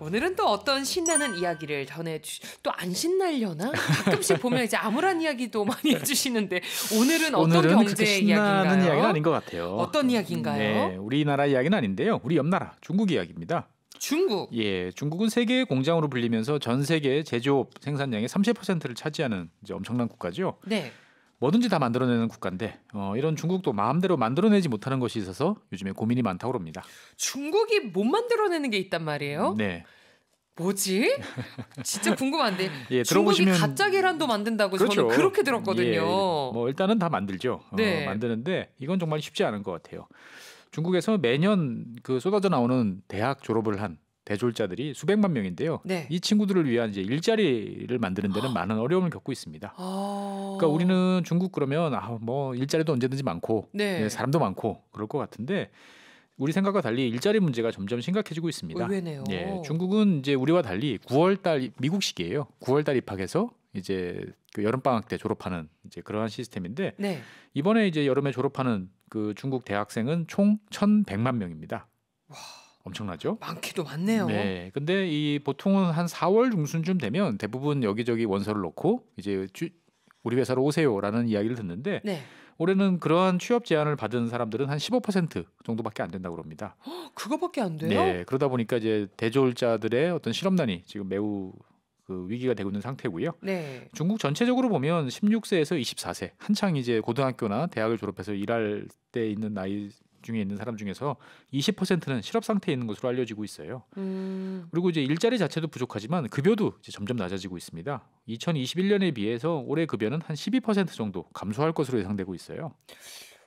오늘은 또 어떤 신나는 이야기를 또 안 신나려나? 가끔씩 보면 이제 암울한 이야기도 많이 해주시는데 오늘은 어떤 경제 신나는 이야기인가요? 이야기는 아닌 것 같아요. 어떤 이야기인가요? 네, 우리나라 이야기는 아닌데요. 우리 옆나라 중국 이야기입니다. 중국. 예, 중국은 세계의 공장으로 불리면서 전 세계 제조업 생산량의 30%를 차지하는 이제 엄청난 국가죠. 네. 뭐든지 다 만들어내는 국가인데 이런 중국도 마음대로 만들어내지 못하는 것이 있어서 요즘에 고민이 많다고 합니다. 중국이 못 만들어내는 게 있단 말이에요? 네. 뭐지? 진짜 궁금한데. 예, 중국이 들어보시면 가짜 계란도 만든다고 그렇죠. 저는 그렇게 들었거든요. 예, 뭐 일단은 다 만들죠. 네. 만드는데 이건 정말 쉽지 않은 것 같아요. 중국에서 매년 그 쏟아져 나오는 대학 졸업을 한 대졸자들이 수백만 명인데요. 네. 이 친구들을 위한 이제 일자리를 만드는 데는 많은 어려움을 겪고 있습니다. 아... 그러니까 우리는 중국 그러면 뭐 일자리도 언제든지 많고 네. 사람도 많고 그럴 것 같은데 우리 생각과 달리 일자리 문제가 점점 심각해지고 있습니다. 의외네요. 예, 중국은 이제 우리와 달리 9월달 미국식이에요. 9월달 입학해서 이제 그 여름 방학 때 졸업하는 이제 그러한 시스템인데 네. 이번에 이제 여름에 졸업하는 그 중국 대학생은 총 1,100만 명입니다. 와, 엄청나죠? 많기도 많네요. 네, 근데 이 보통은 한 4월 중순쯤 되면 대부분 여기저기 원서를 넣고 이제 우리 회사로 오세요라는 이야기를 듣는데 네. 올해는 그러한 취업 제안을 받은 사람들은 한 15% 정도밖에 안 된다고 합니다. 그거밖에 안 돼요? 네, 그러다 보니까 이제 대졸자들의 어떤 실업난이 지금 매우 그 위기가 되고 있는 상태고요. 네. 중국 전체적으로 보면 16세에서 24세 한창 이제 고등학교나 대학을 졸업해서 일할 때 있는 나이 중에 있는 사람 중에서 20%는 실업 상태에 있는 것으로 알려지고 있어요. 그리고 이제 일자리 자체도 부족하지만 급여도 이제 점점 낮아지고 있습니다. 2021년에 비해서 올해 급여는 한 12% 정도 감소할 것으로 예상되고 있어요.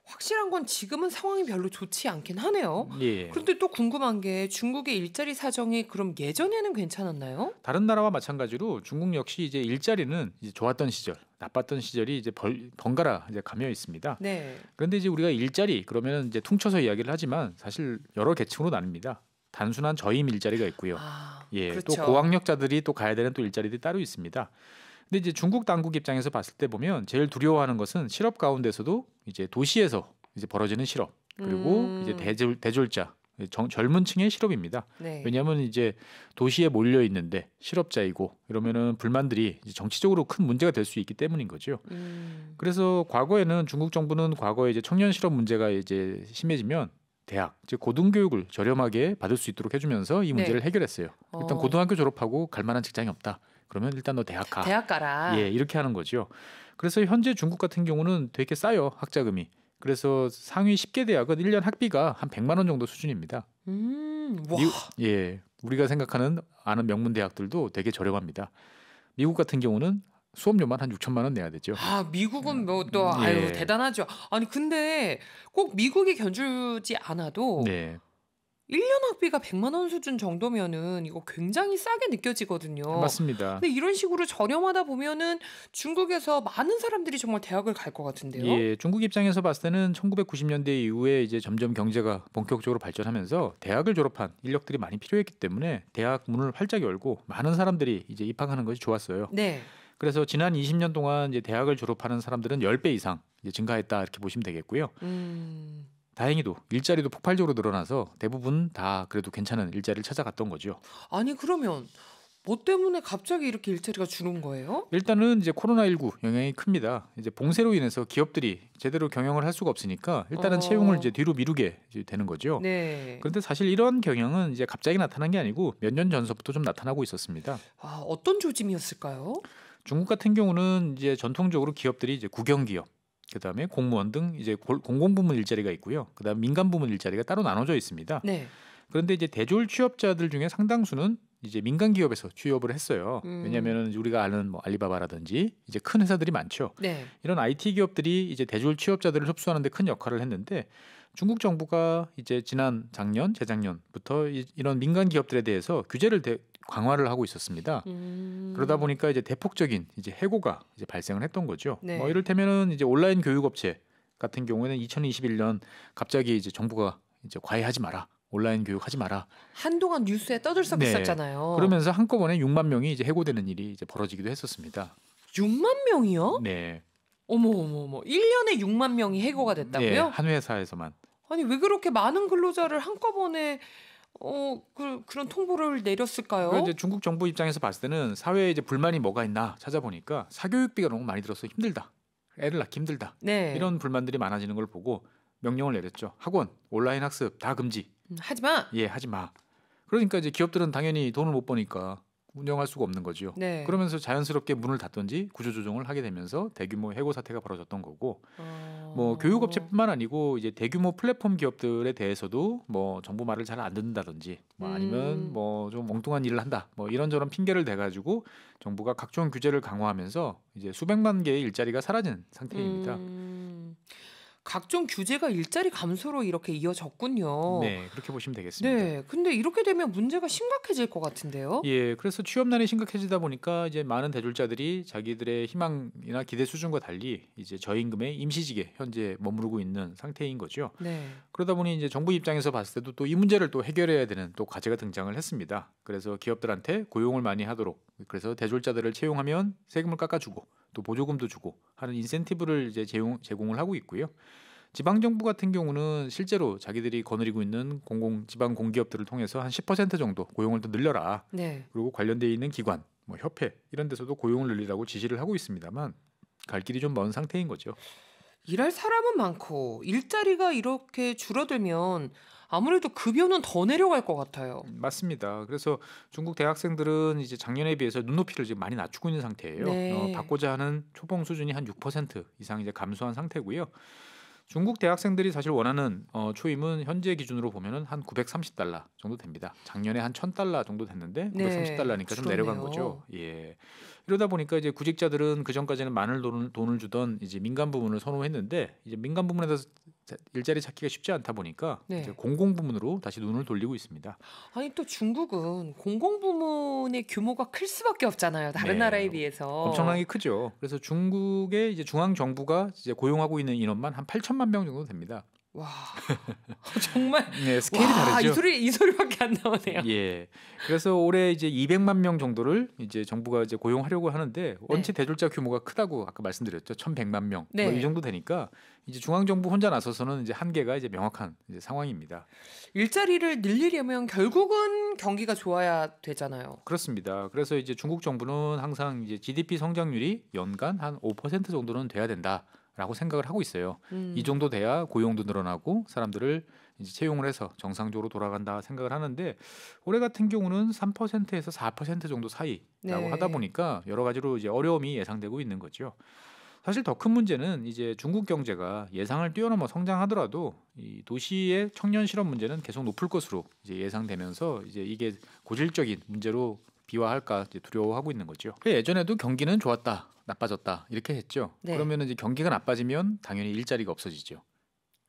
확실한 건 지금은 상황이 별로 좋지 않긴 하네요. 예. 그런데 또 궁금한 게 중국의 일자리 사정이 그럼 예전에는 괜찮았나요? 다른 나라와 마찬가지로 중국 역시 이제 일자리는 이제 좋았던 시절, 나빴던 시절이 이제 번갈아 이제 가며 있습니다. 네. 그런데 이제 우리가 일자리 그러면 이제 퉁쳐서 이야기를 하지만 사실 여러 계층으로 나뉩니다. 단순한 저임 일자리가 있고요. 예, 그렇죠. 또 고학력자들이 또 가야 되는 또 일자리들이 따로 있습니다. 근데 이제 중국 당국 입장에서 봤을 때 보면 제일 두려워하는 것은 실업 가운데서도 이제 도시에서 이제 벌어지는 실업 그리고 이제 대졸자 젊은 층의 실업입니다. 네. 왜냐하면 이제 도시에 몰려 있는데 실업자이고 이러면은 불만들이 이제 정치적으로 큰 문제가 될 수 있기 때문인 거죠. 그래서 과거에는 중국 정부는 과거에 이제 청년 실업 문제가 이제 심해지면 대학, 즉 고등교육을 저렴하게 받을 수 있도록 해주면서 이 문제를 네. 해결했어요. 일단 고등학교 졸업하고 갈 만한 직장이 없다. 그러면 일단 너 대학 가. 대학 가라. 예, 이렇게 하는 거죠. 그래서 현재 중국 같은 경우는 되게 싸요, 학자금이. 그래서 상위 10개 대학은 1년 학비가 한 100만 원 정도 수준입니다. 와. 예, 우리가 생각하는 아는 명문 대학들도 되게 저렴합니다. 미국 같은 경우는 수업료만 한 6천만 원 내야 되죠. 미국은 뭐 또 예. 대단하죠. 아니 근데 꼭 미국이 견주지 않아도 네. 1년 학비가 100만 원 수준 정도면은 이거 굉장히 싸게 느껴지거든요. 맞습니다. 근데 이런 식으로 저렴하다 보면은 중국에서 많은 사람들이 정말 대학을 갈 것 같은데요. 예, 중국 입장에서 봤을 때는 1990년대 이후에 이제 점점 경제가 본격적으로 발전하면서 대학을 졸업한 인력들이 많이 필요했기 때문에 대학 문을 활짝 열고 많은 사람들이 이제 입학하는 것이 좋았어요. 네. 그래서 지난 20년 동안 이제 대학을 졸업하는 사람들은 10배 이상 이제 증가했다 이렇게 보시면 되겠고요. 다행히도 일자리도 폭발적으로 늘어나서 대부분 다 그래도 괜찮은 일자리를 찾아갔던 거죠. 아니 그러면 뭐 때문에 갑자기 이렇게 일자리가 줄은 거예요? 일단은 이제 코로나19 영향이 큽니다. 이제 봉쇄로 인해서 기업들이 제대로 경영을 할 수가 없으니까 일단은 채용을 이제 뒤로 미루게 이제 되는 거죠. 네. 그런데 사실 이런 경향은 이제 갑자기 나타난 게 아니고 몇 년 전서부터 좀 나타나고 있었습니다. 어떤 조짐이었을까요? 중국 같은 경우는 이제 전통적으로 기업들이 이제 국영기업, 그다음에 공무원 등 이제 공공부문 일자리가 있고요. 그다음 민간부문 일자리가 따로 나눠져 있습니다. 네. 그런데 이제 대졸 취업자들 중에 상당수는 이제 민간 기업에서 취업을 했어요. 왜냐하면 우리가 아는 뭐 알리바바라든지 이제 큰 회사들이 많죠. 네. 이런 IT 기업들이 이제 대졸 취업자들을 흡수하는 데 큰 역할을 했는데 중국 정부가 이제 지난 작년, 재작년부터 이런 민간 기업들에 대해서 규제를 강화를 하고 있었습니다. 그러다 보니까 이제 대폭적인 이제 해고가 이제 발생을 했던 거죠. 네. 뭐 이를테면은 이제 온라인 교육 업체 같은 경우에는 2021년 갑자기 이제 정부가 이제 과외하지 마라. 온라인 교육하지 마라. 한동안 뉴스에 떠들썩했었잖아요. 그러면서 한꺼번에 6만 명이 이제 해고되는 일이 이제 벌어지기도 했었습니다. 6만 명이요? 네. 어머. 1년에 6만 명이 해고가 됐다고요? 네, 한 회사에서만. 아니 왜 그렇게 많은 근로자를 한꺼번에 그런 통보를 내렸을까요? 이제 중국 정부 입장에서 봤을 때는 사회에 이제 불만이 뭐가 있나 찾아보니까 사교육비가 너무 많이 들어서 힘들다. 애를 낳기 힘들다. 네. 이런 불만들이 많아지는 걸 보고 명령을 내렸죠. 학원, 온라인 학습 다 금지. 하지 마. 예, 하지 마. 그러니까 이제 기업들은 당연히 돈을 못 버니까 운영할 수가 없는 거죠. 네. 그러면서 자연스럽게 문을 닫든지 구조조정을 하게 되면서 대규모 해고 사태가 벌어졌던 거고, 뭐 교육업체뿐만 아니고 이제 대규모 플랫폼 기업들에 대해서도 뭐 정부 말을 잘 안 듣는다든지, 뭐 아니면 뭐 좀 엉뚱한 일을 한다, 뭐 이런저런 핑계를 대가지고 정부가 각종 규제를 강화하면서 이제 수백만 개의 일자리가 사라진 상태입니다. 각종 규제가 일자리 감소로 이렇게 이어졌군요. 네, 그렇게 보시면 되겠습니다. 네, 근데 이렇게 되면 문제가 심각해질 것 같은데요. 예, 그래서 취업난이 심각해지다 보니까 이제 많은 대졸자들이 자기들의 희망이나 기대 수준과 달리 이제 저임금의 임시직에 현재 머무르고 있는 상태인 거죠. 네. 그러다 보니 이제 정부 입장에서 봤을 때도 또 이 문제를 또 해결해야 되는 또 과제가 등장을 했습니다. 그래서 기업들한테 고용을 많이 하도록, 그래서 대졸자들을 채용하면 세금을 깎아주고 또 보조금도 주고 하는 인센티브를 이제 제공을 하고 있고요. 지방 정부 같은 경우는 실제로 자기들이 거느리고 있는 지방 공기업들을 통해서 한 10% 정도 고용을 더 늘려라. 네. 그리고 관련되어 있는 기관, 뭐 협회 이런 데서도 고용을 늘리라고 지시를 하고 있습니다만 갈 길이 좀 먼 상태인 거죠. 일할 사람은 많고 일자리가 이렇게 줄어들면 아무래도 급여는 더 내려갈 것 같아요. 맞습니다. 그래서 중국 대학생들은 이제 작년에 비해서 눈높이를 지금 많이 낮추고 있는 상태예요. 네. 받고자 하는 초봉 수준이 한 6% 이상 이제 감소한 상태고요. 중국 대학생들이 사실 원하는 초임은 현재 기준으로 보면은 한 930달러 정도 됩니다. 작년에 한 1000달러 정도 됐는데 930달러니까 좀 내려간 거죠. 예. 이러다 보니까 이제 구직자들은 그 전까지는 많은 돈을 주던 이제 민간 부문을 선호했는데 이제 민간 부문에서 일자리 찾기가 쉽지 않다 보니까 네. 이제 공공 부문으로 다시 눈을 돌리고 있습니다. 아니 또 중국은 공공부문의 규모가 클 수밖에 없잖아요. 다른 네. 나라에 비해서. 엄청나게 크죠. 그래서 중국의 이제 중앙 정부가 이제 고용하고 있는 인원만 한 8천만 명 정도 됩니다. 와 정말 네, 스케일이 다르죠. 이 소리밖에 안 나오네요. 예. 그래서 올해 이제 200만 명 정도를 이제 정부가 이제 고용하려고 하는데 원체 대졸자 규모가 크다고 아까 말씀드렸죠. 1,100만 명. 네. 뭐 이 정도 되니까 이제 중앙 정부 혼자 나서서는 이제 한계가 이제 명확한 이제 상황입니다. 일자리를 늘리려면 결국은 경기가 좋아야 되잖아요. 그렇습니다. 그래서 이제 중국 정부는 항상 이제 GDP 성장률이 연간 한 5% 정도는 돼야 된다라고 생각을 하고 있어요. 이 정도 돼야 고용도 늘어나고 사람들을 이제 채용을 해서 정상적으로 돌아간다 생각을 하는데 올해 같은 경우는 3%에서 4% 정도 사이라고 네. 하다 보니까 여러 가지로 이제 어려움이 예상되고 있는 거죠. 사실 더 큰 문제는 이제 중국 경제가 예상을 뛰어넘어 성장하더라도 이 도시의 청년 실업 문제는 계속 높을 것으로 이제 예상되면서 이제 이게 고질적인 문제로 비화할까 이제 두려워하고 있는 거죠. 예전에도 경기는 좋았다, 나빠졌다 이렇게 했죠. 네. 그러면 이제 경기가 나빠지면 당연히 일자리가 없어지죠.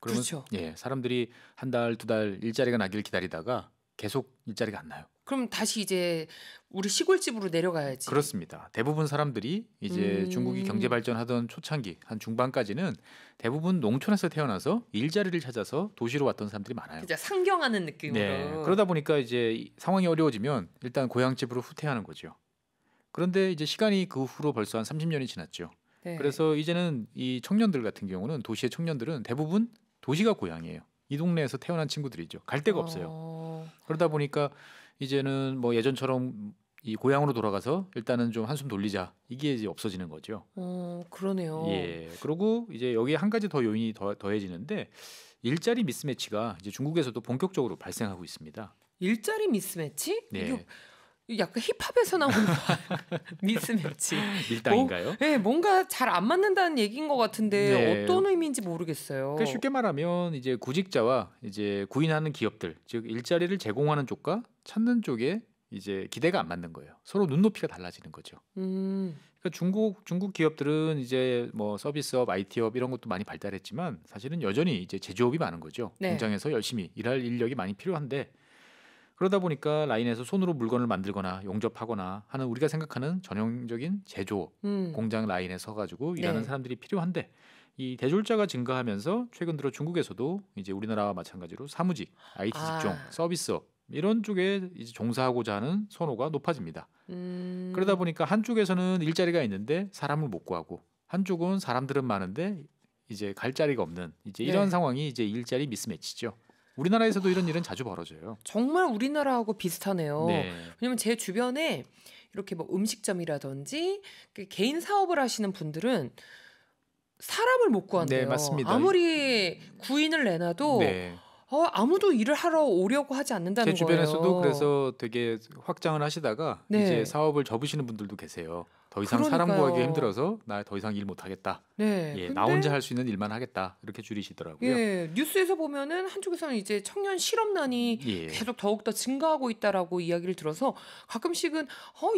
그러면 그렇죠. 예, 사람들이 한 달, 두 달 일자리가 나길 기다리다가 계속 일자리가 안 나요. 그럼 다시 이제 우리 시골집으로 내려가야지. 그렇습니다. 대부분 사람들이 이제 중국이 경제 발전하던 초창기 한 중반까지는 대부분 농촌에서 태어나서 일자리를 찾아서 도시로 왔던 사람들이 많아요. 진짜 상경하는 느낌으로. 네. 그러다 보니까 이제 상황이 어려워지면 일단 고향집으로 후퇴하는 거죠. 그런데 이제 시간이 그 후로 벌써 한 30년이 지났죠. 네. 그래서 이제는 이 청년들 같은 경우는 도시의 청년들은 대부분 도시가 고향이에요. 이 동네에서 태어난 친구들이죠. 갈 데가 없어요. 그러다 보니까 이제는 뭐 예전처럼 이 고향으로 돌아가서 일단은 좀 한숨 돌리자 이게 이제 없어지는 거죠. 그러네요. 예. 그리고 이제 여기에 한 가지 더 요인이 더해지는데 일자리 미스매치가 이제 중국에서도 본격적으로 발생하고 있습니다. 일자리 미스매치? 네. 이게 약간 힙합에서 나오는 미스매치. 일당인가요? 네, 뭔가 잘 안 맞는다는 얘기인 것 같은데 네. 어떤 의미인지 모르겠어요. 그러니까 쉽게 말하면 이제 구직자와 이제 구인하는 기업들, 즉 일자리를 제공하는 쪽과 찾는 쪽에 이제 기대가 안 맞는 거예요. 서로 눈높이가 달라지는 거죠. 그러니까 중국 기업들은 이제 뭐 서비스업, IT업 이런 것도 많이 발달했지만 사실은 여전히 이제 제조업이 많은 거죠. 네. 공장에서 열심히 일할 인력이 많이 필요한데 그러다 보니까 라인에서 손으로 물건을 만들거나 용접하거나 하는 우리가 생각하는 전형적인 제조업, 공장 라인에 서가지고 일하는 네. 사람들이 필요한데 이 대졸자가 증가하면서 최근 들어 중국에서도 이제 우리나라와 마찬가지로 사무직, IT 직종, 서비스업 이런 쪽에 이제 종사하고자 하는 선호가 높아집니다. 그러다 보니까 한쪽에서는 일자리가 있는데 사람을 못 구하고 한쪽은 사람들은 많은데 이제 갈 자리가 없는 이제 이런 네. 상황이 이제 일자리 미스매치죠. 우리나라에서도 이런 일은 자주 벌어져요. 정말 우리나라하고 비슷하네요. 네. 왜냐면 제 주변에 이렇게 뭐 음식점이라든지 개인 사업을 하시는 분들은 사람을 못 구한대요. 네, 맞습니다. 아무리 구인을 내놔도 네. 아무도 일을 하러 오려고 하지 않는다는 제 주변에서도 거예요. 그래서 되게 확장을 하시다가 네. 이제 사업을 접으시는 분들도 계세요. 더 이상 사람 그러니까요. 구하기 힘들어서 나 더 이상 일 못 하겠다. 네. 예, 근데 나 혼자 할 수 있는 일만 하겠다. 이렇게 줄이시더라고요. 예, 뉴스에서 보면은 한쪽에서는 이제 청년 실업난이 예. 계속 더욱더 증가하고 있다라고 이야기를 들어서 가끔씩은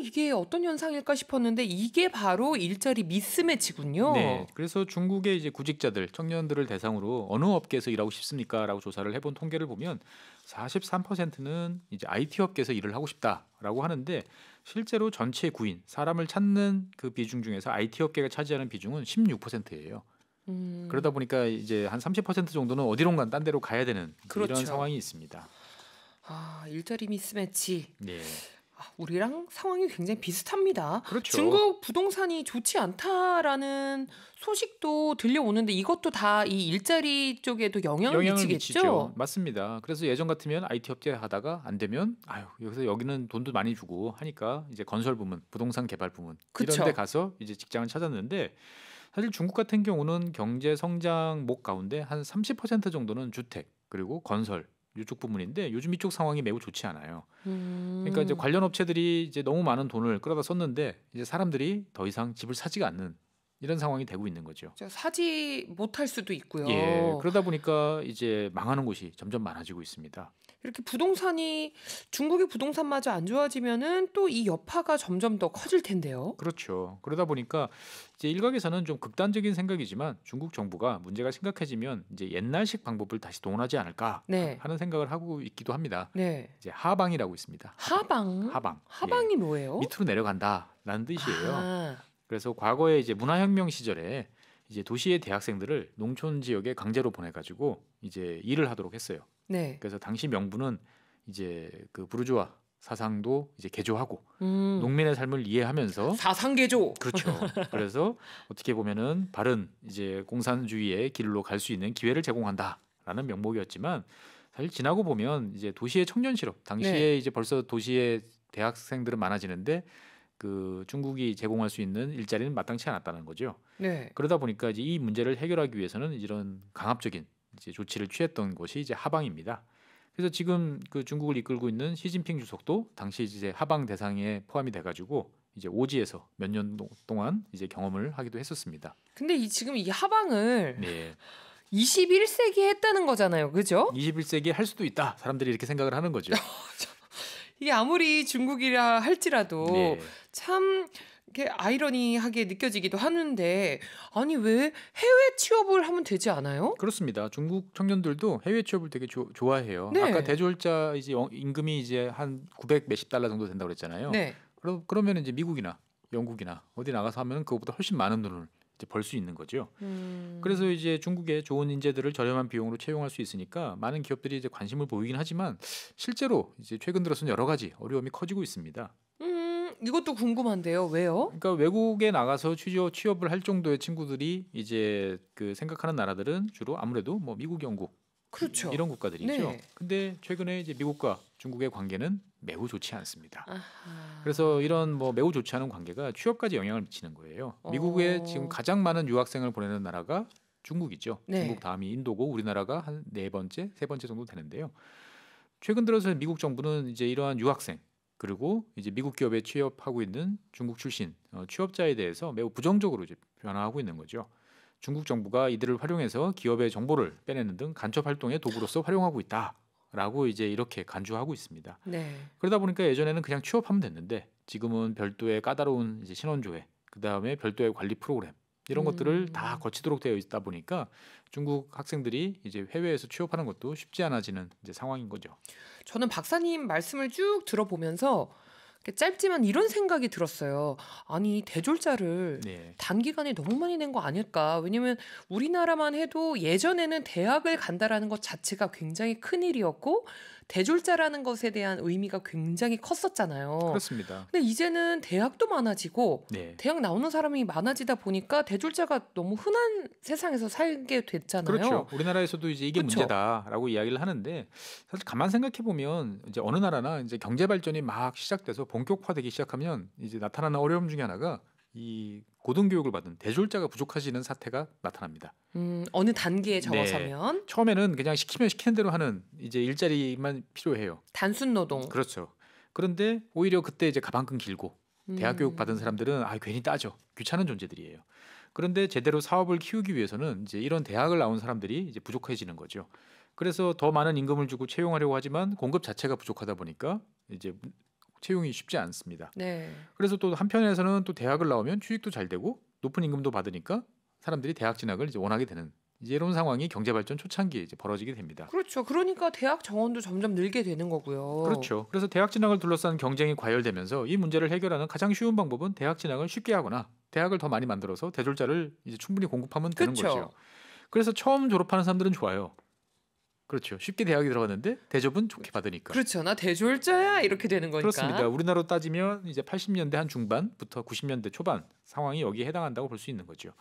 이게 어떤 현상일까 싶었는데 이게 바로 일자리 미스매치군요. 네, 그래서 중국의 이제 구직자들, 청년들을 대상으로 어느 업계에서 일하고 싶습니까라고 조사를 해본 통계를 보면 43%는 이제 IT 업계에서 일을 하고 싶다라고 하는데 실제로 전체 구인, 사람을 찾는 그 비중 중에서 IT 업계가 차지하는 비중은 16%예요. 그러다 보니까 이제 한 30% 정도는 어디론가 딴 데로 가야 되는 그렇죠. 이런 상황이 있습니다. 일자리 미스매치. 네. 우리랑 상황이 굉장히 비슷합니다. 그렇죠. 중국 부동산이 좋지 않다라는 소식도 들려오는데 이것도 다 이 일자리 쪽에도 영향을 미치겠죠? 미치죠. 맞습니다. 그래서 예전 같으면 IT 업계 하다가 안 되면 여기는 돈도 많이 주고 하니까 이제 건설 부문, 부동산 개발 부문 그쵸. 이런 데 가서 이제 직장을 찾았는데 사실 중국 같은 경우는 경제 성장목 가운데 한 30% 정도는 주택 그리고 건설 이쪽 부문인데 요즘 이쪽 상황이 매우 좋지 않아요. 그러니까 이제 관련 업체들이 이제 너무 많은 돈을 끌어다 썼는데 이제 사람들이 더 이상 집을 사지가 않는 이런 상황이 되고 있는 거죠. 사지 못할 수도 있고요. 예, 그러다 보니까 이제 망하는 곳이 점점 많아지고 있습니다. 이렇게 부동산이 중국의 부동산마저 안 좋아지면은 또 이 여파가 점점 더 커질 텐데요. 그렇죠. 그러다 보니까 이제 일각에서는 좀 극단적인 생각이지만 중국 정부가 문제가 심각해지면 이제 옛날식 방법을 다시 동원하지 않을까 네. 하는 생각을 하고 있기도 합니다. 네. 이제 하방이라고 있습니다. 하방. 하방이 뭐예요? 밑으로 내려간다라는 뜻이에요. 아, 그래서 과거에 이제 문화혁명 시절에 이제 도시의 대학생들을 농촌 지역에 강제로 보내가지고 이제 일을 하도록 했어요. 네. 그래서 당시 명분은 이제 그 부르주아 사상도 이제 개조하고 농민의 삶을 이해하면서 사상개조. 그렇죠. 그래서 어떻게 보면은 바른 이제 공산주의의 길로 갈 수 있는 기회를 제공한다라는 명목이었지만 사실 지나고 보면 이제 도시의 청년 실업 당시에 네. 이제 벌써 도시의 대학생들은 많아지는데 그 중국이 제공할 수 있는 일자리는 마땅치 않았다는 거죠. 네. 그러다 보니까 이제 이 문제를 해결하기 위해서는 이런 강압적인 이제 조치를 취했던 것이 이제 하방입니다. 그래서 지금 그 중국을 이끌고 있는 시진핑 주석도 당시 이제 하방 대상에 포함이 돼가지고 이제 오지에서 몇 년 동안 이제 경험을 하기도 했었습니다. 근데 지금 이 하방을 네, 21세기에 했다는 거잖아요. 그죠? 21세기에 할 수도 있다. 사람들이 이렇게 생각을 하는 거죠. 이게 아무리 중국이라 할지라도 네. 참 이렇게 아이러니하게 느껴지기도 하는데 아니 왜 해외 취업을 하면 되지 않아요? 그렇습니다. 중국 청년들도 해외 취업을 되게 좋아해요. 네. 아까 대졸자 이제 임금이 이제 한 900 몇십 달러 정도 된다고 그랬잖아요. 네. 그러면 이제 미국이나 영국이나 어디 나가서 하면 그것보다 훨씬 많은 돈을 이제 벌 수 있는 거죠. 그래서 이제 중국의 좋은 인재들을 저렴한 비용으로 채용할 수 있으니까 많은 기업들이 이제 관심을 보이긴 하지만 실제로 이제 최근 들어서는 여러 가지 어려움이 커지고 있습니다. 이것도 궁금한데요. 왜요? 그러니까 외국에 나가서 취업을 할 정도의 친구들이 이제 그 생각하는 나라들은 주로 아무래도 뭐 미국, 영국 그렇죠. 이런 국가들이죠. 네. 근데 최근에 이제 미국과 중국의 관계는 매우 좋지 않습니다. 아하. 그래서 이런 뭐 매우 좋지 않은 관계가 취업까지 영향을 미치는 거예요. 미국에 지금 가장 많은 유학생을 보내는 나라가 중국이죠. 네. 중국 다음이 인도고 우리나라가 한 네 번째, 세 번째 정도 되는데요. 최근 들어서 미국 정부는 이제 이러한 유학생 그리고 이제 미국 기업에 취업하고 있는 중국 출신 취업자에 대해서 매우 부정적으로 이제 변화하고 있는 거죠. 중국 정부가 이들을 활용해서 기업의 정보를 빼내는 등 간첩 활동의 도구로서 활용하고 있다라고 이제 이렇게 간주하고 있습니다. 네. 그러다 보니까 예전에는 그냥 취업하면 됐는데 지금은 별도의 까다로운 이제 신원조회, 그 다음에 별도의 관리 프로그램 이런 것들을 다 거치도록 되어 있다 보니까 중국 학생들이 이제 해외에서 취업하는 것도 쉽지 않아지는 이제 상황인 거죠. 저는 박사님 말씀을 쭉 들어보면서 짧지만 이런 생각이 들었어요. 아니 대졸자를 네. 단기간에 너무 많이 낸 거 아닐까? 왜냐면 우리나라만 해도 예전에는 대학을 간다라는 것 자체가 굉장히 큰 일이었고 대졸자라는 것에 대한 의미가 굉장히 컸었잖아요. 그렇습니다. 근데 이제는 대학도 많아지고 네. 대학 나오는 사람이 많아지다 보니까 대졸자가 너무 흔한 세상에서 살게 됐잖아요. 그렇죠. 우리나라에서도 이제 이게 그쵸? 문제다라고 이야기를 하는데 사실 가만 생각해 보면 이제 어느 나라나 이제 경제 발전이 막 시작돼서 본격화되기 시작하면 이제 나타나는 어려움 중에 하나가 이 고등교육을 받은 대졸자가 부족해지는 사태가 나타납니다. 어느 단계에 접어서면 처음에는 그냥 시키면 시키는 대로 하는 이제 일자리만 필요해요. 단순 노동. 그렇죠. 그런데 오히려 그때 이제 가방끈 길고 대학 교육 받은 사람들은 괜히 따져 귀찮은 존재들이에요. 그런데 제대로 사업을 키우기 위해서는 이제 이런 대학을 나온 사람들이 이제 부족해지는 거죠. 그래서 더 많은 임금을 주고 채용하려고 하지만 공급 자체가 부족하다 보니까 이제 채용이 쉽지 않습니다. 네. 그래서 또 한편에서는 또 대학을 나오면 취직도 잘 되고 높은 임금도 받으니까 사람들이 대학 진학을 이제 원하게 되는 이제 이런 상황이 경제 발전 초창기에 이제 벌어지게 됩니다. 그렇죠. 그러니까 대학 정원도 점점 늘게 되는 거고요. 그렇죠. 그래서 대학 진학을 둘러싼 경쟁이 과열되면서 이 문제를 해결하는 가장 쉬운 방법은 대학 진학을 쉽게 하거나 대학을 더 많이 만들어서 대졸자를 이제 충분히 공급하면 되는 그쵸. 거죠. 그래서 처음 졸업하는 사람들은 좋아요. 그렇죠. 쉽게 대학에 들어갔는데 대접은 좋게 받으니까. 그렇죠. 나 대졸자야 이렇게 되는 거니까. 그렇습니다. 우리나라로 따지면 이제 80년대 한 중반부터 90년대 초반 상황이 여기에 해당한다고 볼 수 있는 거죠.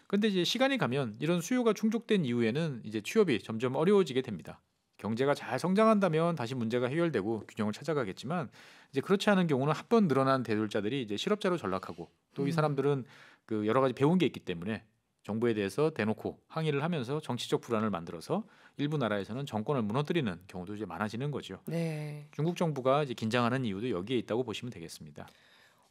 그런데 이제 시간이 가면 이런 수요가 충족된 이후에는 이제 취업이 점점 어려워지게 됩니다. 경제가 잘 성장한다면 다시 문제가 해결되고 균형을 찾아가겠지만 이제 그렇지 않은 경우는 한 번 늘어난 대졸자들이 이제 실업자로 전락하고 또 이 사람들은 그 여러 가지 배운 게 있기 때문에 정부에 대해서 대놓고 항의를 하면서 정치적 불안을 만들어서 일부 나라에서는 정권을 무너뜨리는 경우도 이제 많아지는 거죠. 네. 중국 정부가 이제 긴장하는 이유도 여기에 있다고 보시면 되겠습니다.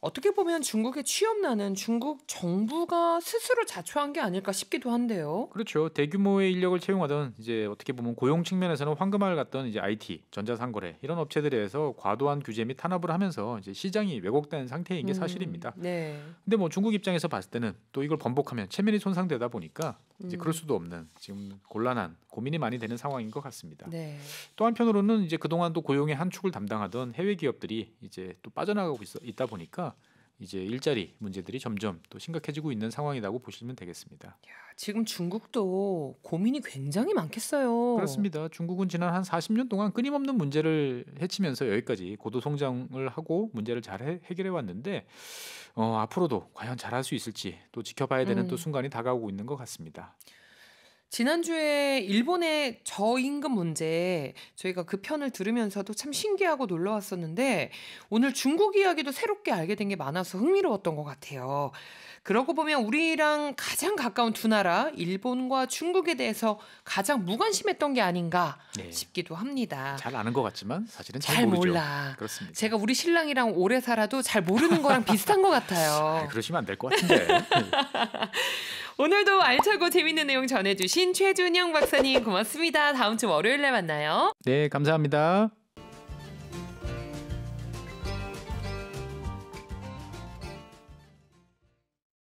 어떻게 보면 중국의 취업난은 중국 정부가 스스로 자초한 게 아닐까 싶기도 한데요. 그렇죠. 대규모의 인력을 채용하던 이제 어떻게 보면 고용 측면에서는 황금알 같던 이제 IT, 전자상거래 이런 업체들에서 과도한 규제 및 탄압을 하면서 이제 시장이 왜곡된 상태인 게 사실입니다. 네. 근데 뭐 중국 입장에서 봤을 때는 또 이걸 번복하면 체면이 손상되다 보니까 이제 그럴 수도 없는 지금 곤란한 고민이 많이 되는 상황인 것 같습니다. 네. 또 한편으로는 이제 그동안 또 고용의 한 축을 담당하던 해외 기업들이 이제 또 빠져나가고 있다 보니까 이제 일자리 문제들이 점점 또 심각해지고 있는 상황이라고 보시면 되겠습니다. 지금 중국도 고민이 굉장히 많겠어요. 그렇습니다. 중국은 지난 한 40년 동안 끊임없는 문제를 헤치면서 여기까지 고도 성장을 하고 문제를 잘 해결해 왔는데 앞으로도 과연 잘할 수 있을지 또 지켜봐야 되는 또 순간이 다가오고 있는 것 같습니다. 지난주에 일본의 저임금 문제 저희가 그 편을 들으면서도 참 신기하고 놀라웠었는데 오늘 중국 이야기도 새롭게 알게 된 게 많아서 흥미로웠던 것 같아요. 그러고 보면 우리랑 가장 가까운 두 나라 일본과 중국에 대해서 가장 무관심했던 게 아닌가 싶기도 합니다. 잘 아는 것 같지만 사실은 잘 모르죠. 몰라. 그렇습니다. 제가 우리 신랑이랑 오래 살아도 잘 모르는 거랑 비슷한 것 같아요. 그러시면 안 될 것 같은데. 오늘도 알차고 재밌는 내용 전해주신 최준영 박사님 고맙습니다. 다음 주 월요일에 만나요. 네, 감사합니다.